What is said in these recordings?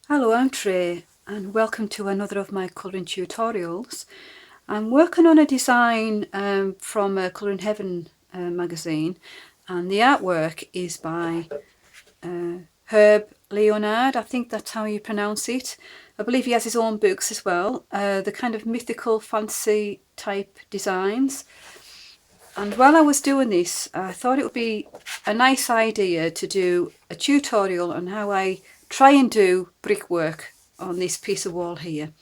Hello, I'm Trey and welcome to another of my colouring tutorials. I'm working on a design from a Colour in Heaven magazine, and the artwork is by Leonhard. I think that's how you pronounce it. I believe he has his own books as well, the kind of mythical fantasy type designs. And while I was doing this, I thought it would be a nice idea to do a tutorial on how I try and do brickwork on this piece of wall here.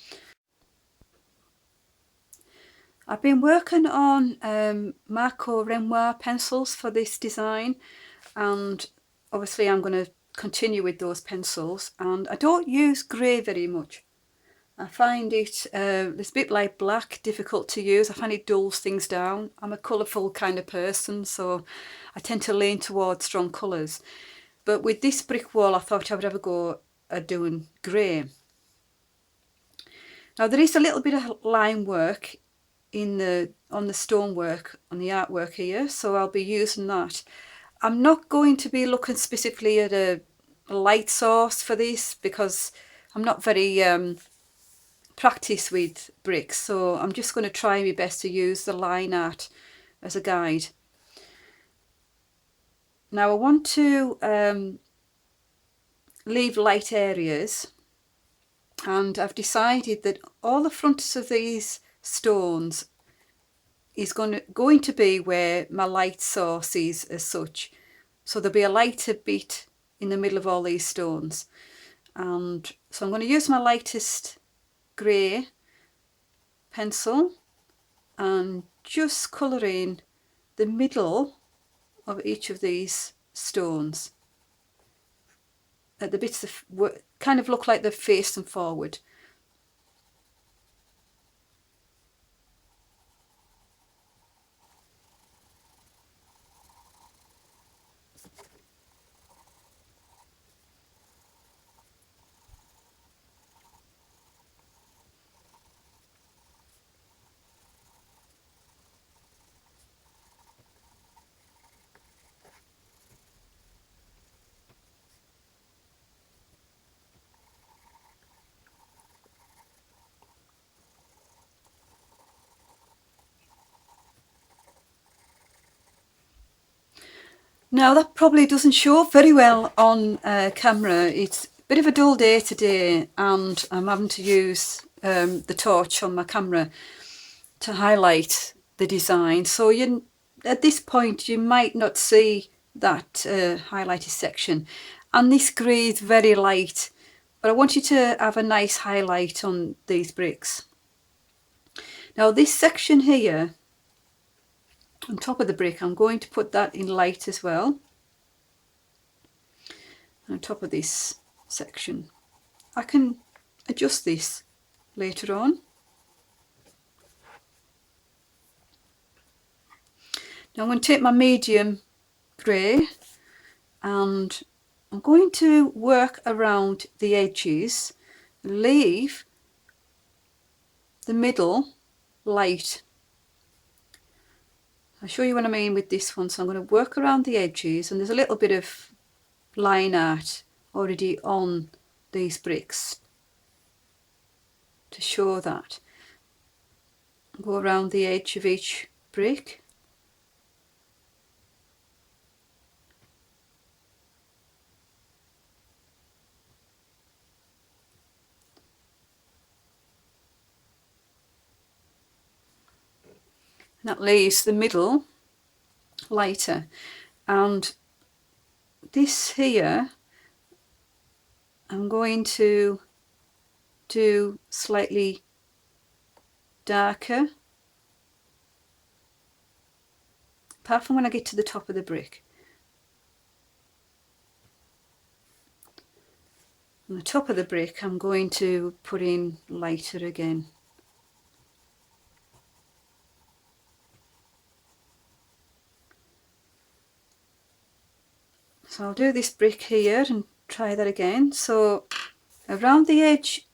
I've been working on Marco Renior pencils for this design, and obviously I'm going to continue with those pencils, and I don't use grey very much. I find it it's a bit like black, difficult to use. I find it dulls things down. I'm a colourful kind of person, so I tend to lean towards strong colours. But with this brick wall, I thought I would have a go at doing grey. Now there is a little bit of line work on the stonework, on the artwork here, so I'll be using that. I'm not going to be looking specifically at a light source for this because I'm not very practice with bricks, so I'm just going to try my best to use the line art as a guide. Now I want to leave light areas, and I've decided that all the fronts of these stones is going to be where my light source is as such. So there'll be a lighter bit in the middle of all these stones. And so I'm going to use my lightest grey pencil and just colour in the middle of each of these stones at the bits that kind of look like they're facing forward. Now that probably doesn't show up very well on camera. It's a bit of a dull day today, and I'm having to use the torch on my camera to highlight the design. So at this point you might not see that highlighted section. And this grey is very light, but I want you to have a nice highlight on these bricks. Now this section here on top of the brick, I'm going to put that in light as well, on top of this section. I can adjust this later on. Now I'm going to take my medium grey and I'm going to work around the edges, leave the middle light. I'll show you what I mean with this one. So I'm going to work around the edges, and there's a little bit of line art already on these bricks to show that. Go around the edge of each brick. And that leaves the middle lighter, and this here I'm going to do slightly darker, apart from when I get to the top of the brick. On the top of the brick I'm going to put in lighter again. So I'll do this brick here and try that again. So around the edge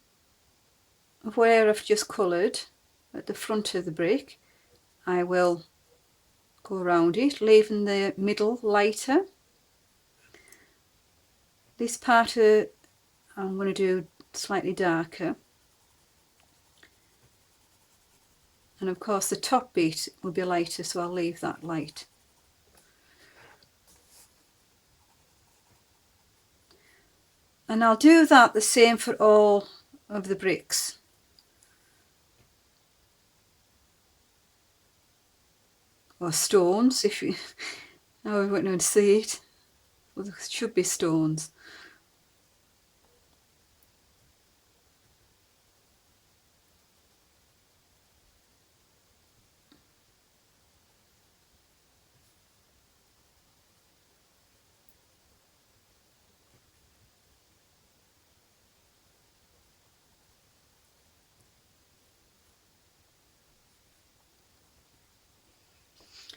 of where I've just coloured at the front of the brick, I will go around it, leaving the middle lighter. This part I'm going to do slightly darker. And of course the top bit will be lighter, so I'll leave that light. And I'll do that the same for all of the bricks. Or stones, if you now we won't know to see it. Well, there should be stones.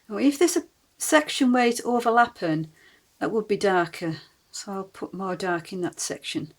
Now, if there's a section where it's overlapping, that would be darker, so I'll put more dark in that section.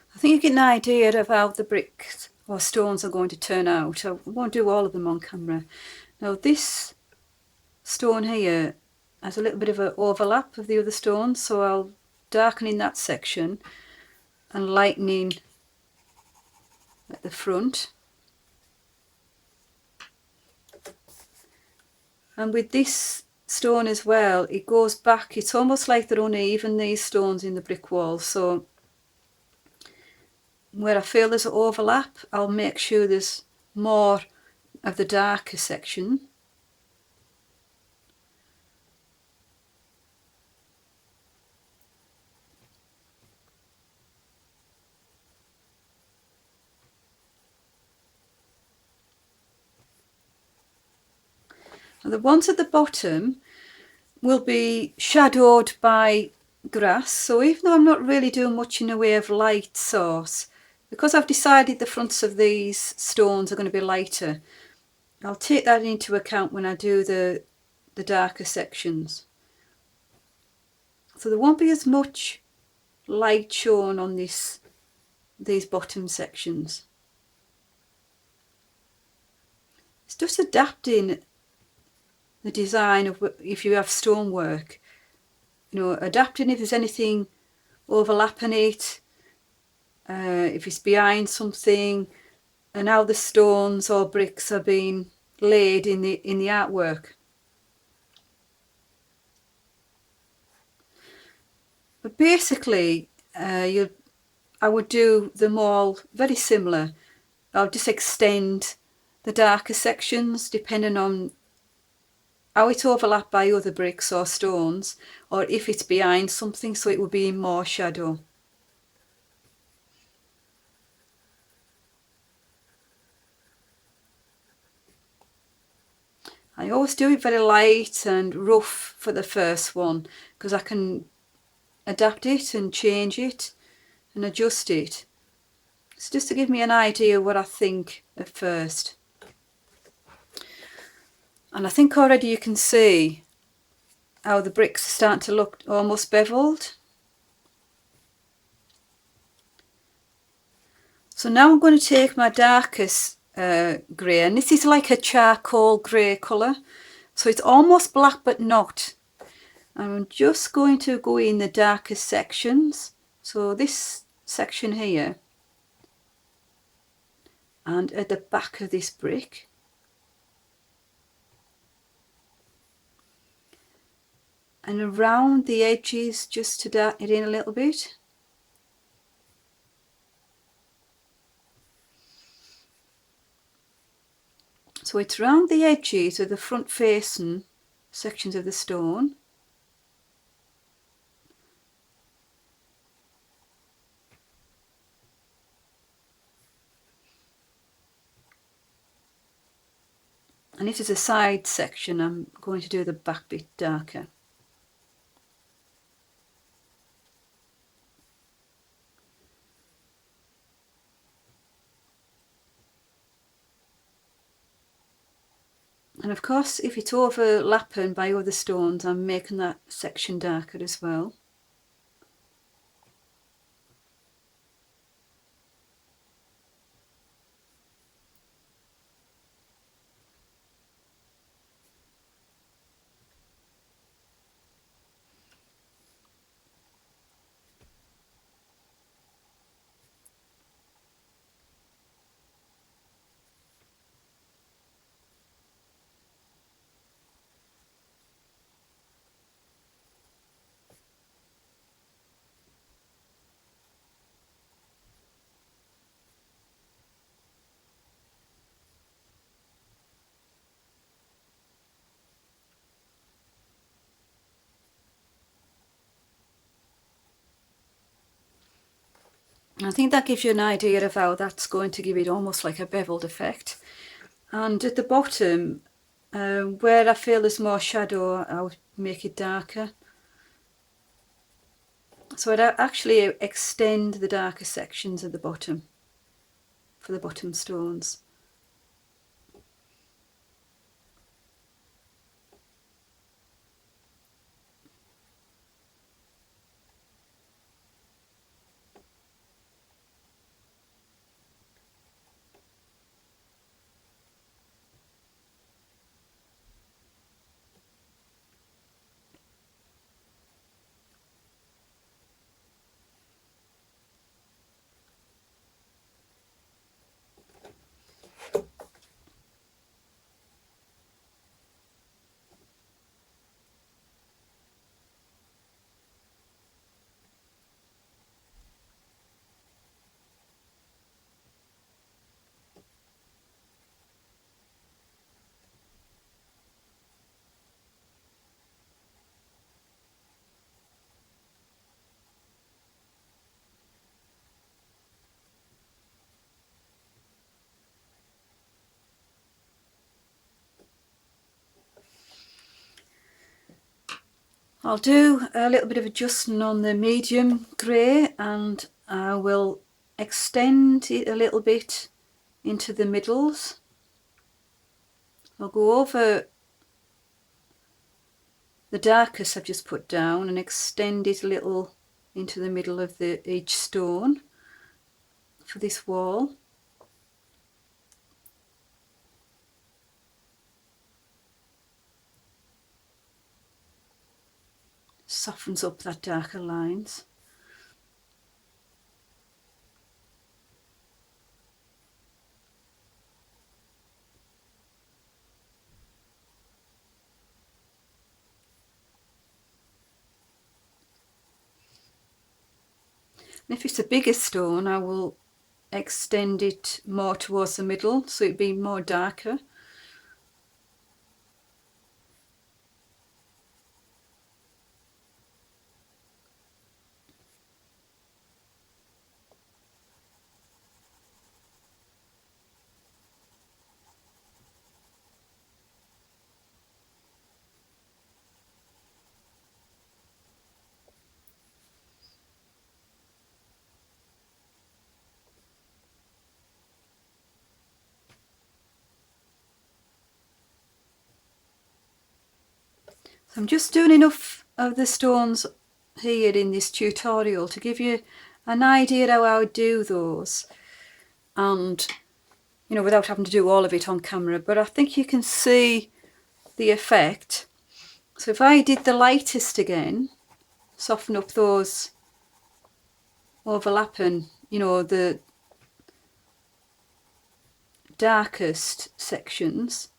I think you get an idea of how the bricks or stones are going to turn out. I won't do all of them on camera. Now this stone here has a little bit of an overlap of the other stones, so I'll darken in that section and lightening at the front. And with this stone as well, it goes back, it's almost like they're uneven, these stones in the brick wall, so where I feel there's an overlap, I'll make sure there's more of the darker section. And the ones at the bottom will be shadowed by grass, so even though I'm not really doing much in the way of light source, because I've decided the fronts of these stones are going to be lighter, I'll take that into account when I do the darker sections. So there won't be as much light shown on these bottom sections. It's just adapting the design of if you have stonework, you know, adapting if there's anything overlapping it, if it's behind something, and how the stones or bricks are being laid in the artwork. But basically, I would do them all very similar. I'll just extend the darker sections depending on how it's overlapped by other bricks or stones, or if it's behind something, so it will be in more shadow. I always do it very light and rough for the first one, because I can adapt it and change it and adjust it. It's just to give me an idea what I think at first. And I think already you can see how the bricks are starting to look almost beveled. So now I'm going to take my darkest grey, and this is like a charcoal grey colour, so it's almost black but not. I'm just going to go in the darkest sections, so this section here and at the back of this brick. And around the edges, just to darken it in a little bit. So it's round the edges of the front facing sections of the stone. And if there's a side section, I'm going to do the back bit darker. And of course, if it's overlapping by other stones, I'm making that section darker as well. I think that gives you an idea of how that's going to give it almost like a beveled effect. And at the bottom, where I feel there's more shadow, I'll make it darker. So I'd actually extend the darker sections at the bottom for the bottom stones. I'll do a little bit of adjusting on the medium grey, and I will extend it a little bit into the middles. I'll go over the darkest I've just put down and extend it a little into the middle of each stone for this wall. Softens up that darker lines. And if it's a bigger stone, I will extend it more towards the middle so it'd be more darker. So I'm just doing enough of the stones here in this tutorial to give you an idea how I would do those, and you know, without having to do all of it on camera, but I think you can see the effect. So if I did the lightest again, soften up those overlapping, you know, the darkest sections,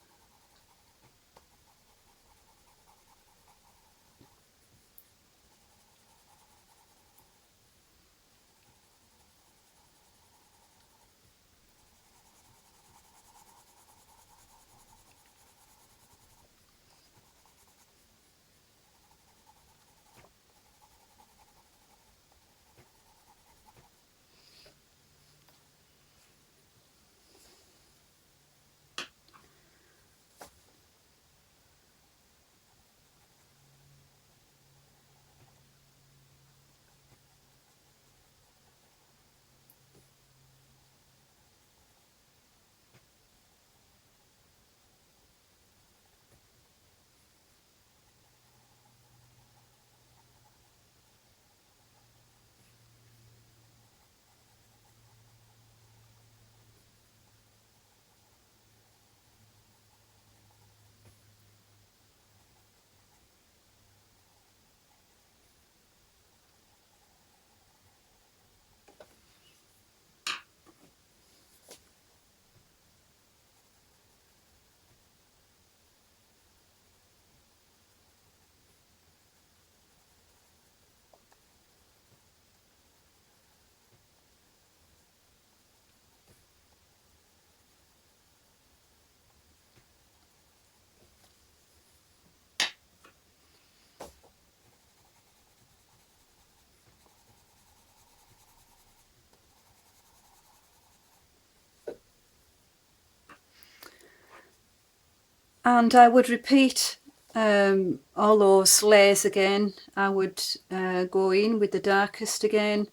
And I would repeat all those layers again. I would go in with the darkest again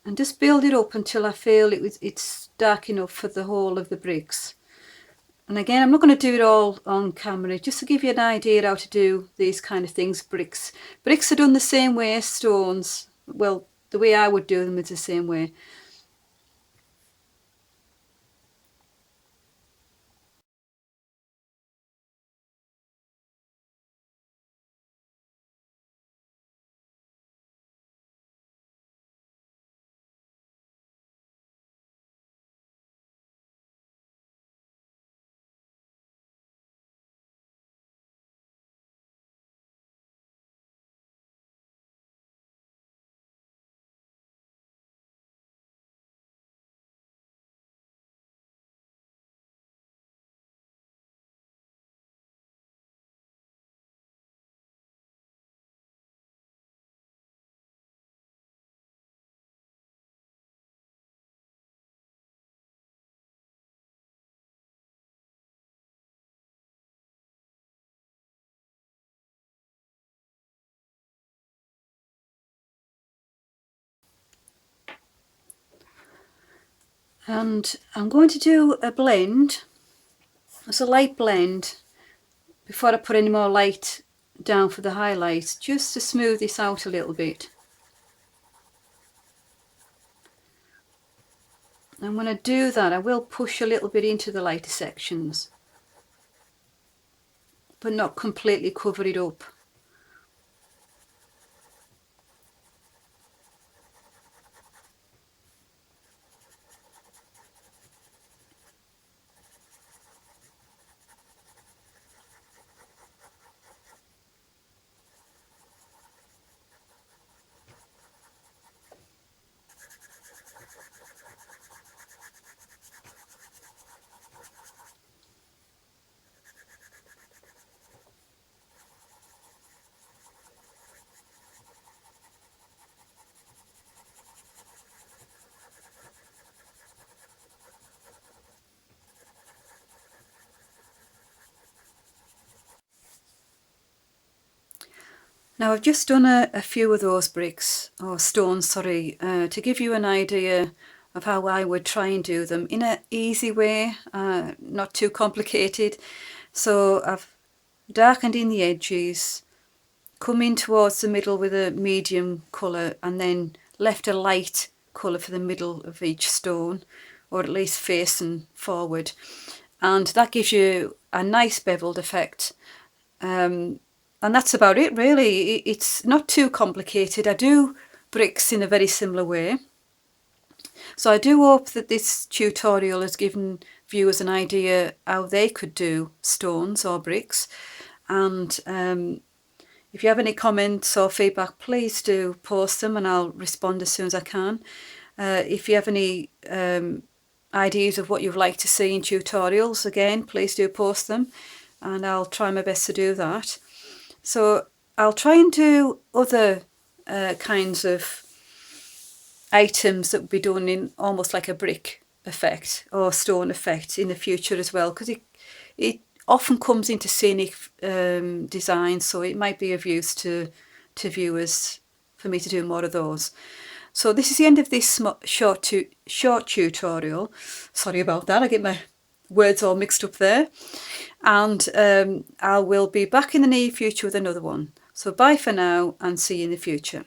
and just build it up until I feel it's dark enough for the whole of the bricks. And again, I'm not going to do it all on camera, just to give you an idea how to do these kind of things. Bricks are done the same way as stones. Well, the way I would do them is the same way. And I'm going to do a blend. It's a light blend before I put any more light down for the highlights, just to smooth this out a little bit. And when I do that, I will push a little bit into the lighter sections, but not completely cover it up. Now I've just done a few of those bricks, or stones, sorry, to give you an idea of how I would try and do them in an easy way, not too complicated. So I've darkened in the edges, come in towards the middle with a medium colour, and then left a light colour for the middle of each stone, or at least facing forward. And that gives you a nice beveled effect. And that's about it, really. It's not too complicated. I do bricks in a very similar way. So I do hope that this tutorial has given viewers an idea how they could do stones or bricks. And if you have any comments or feedback, please do post them and I'll respond as soon as I can. If you have any ideas of what you'd like to see in tutorials, again, please do post them and I'll try my best to do that. So I'll try and do other kinds of items that would be done in almost like a brick effect or stone effect in the future as well, because it often comes into scenic design, so it might be of use to viewers for me to do more of those. So this is the end of this short tutorial. Sorry about that, I get my words all mixed up there. And I will be back in the near future with another one. So bye for now and see you in the future.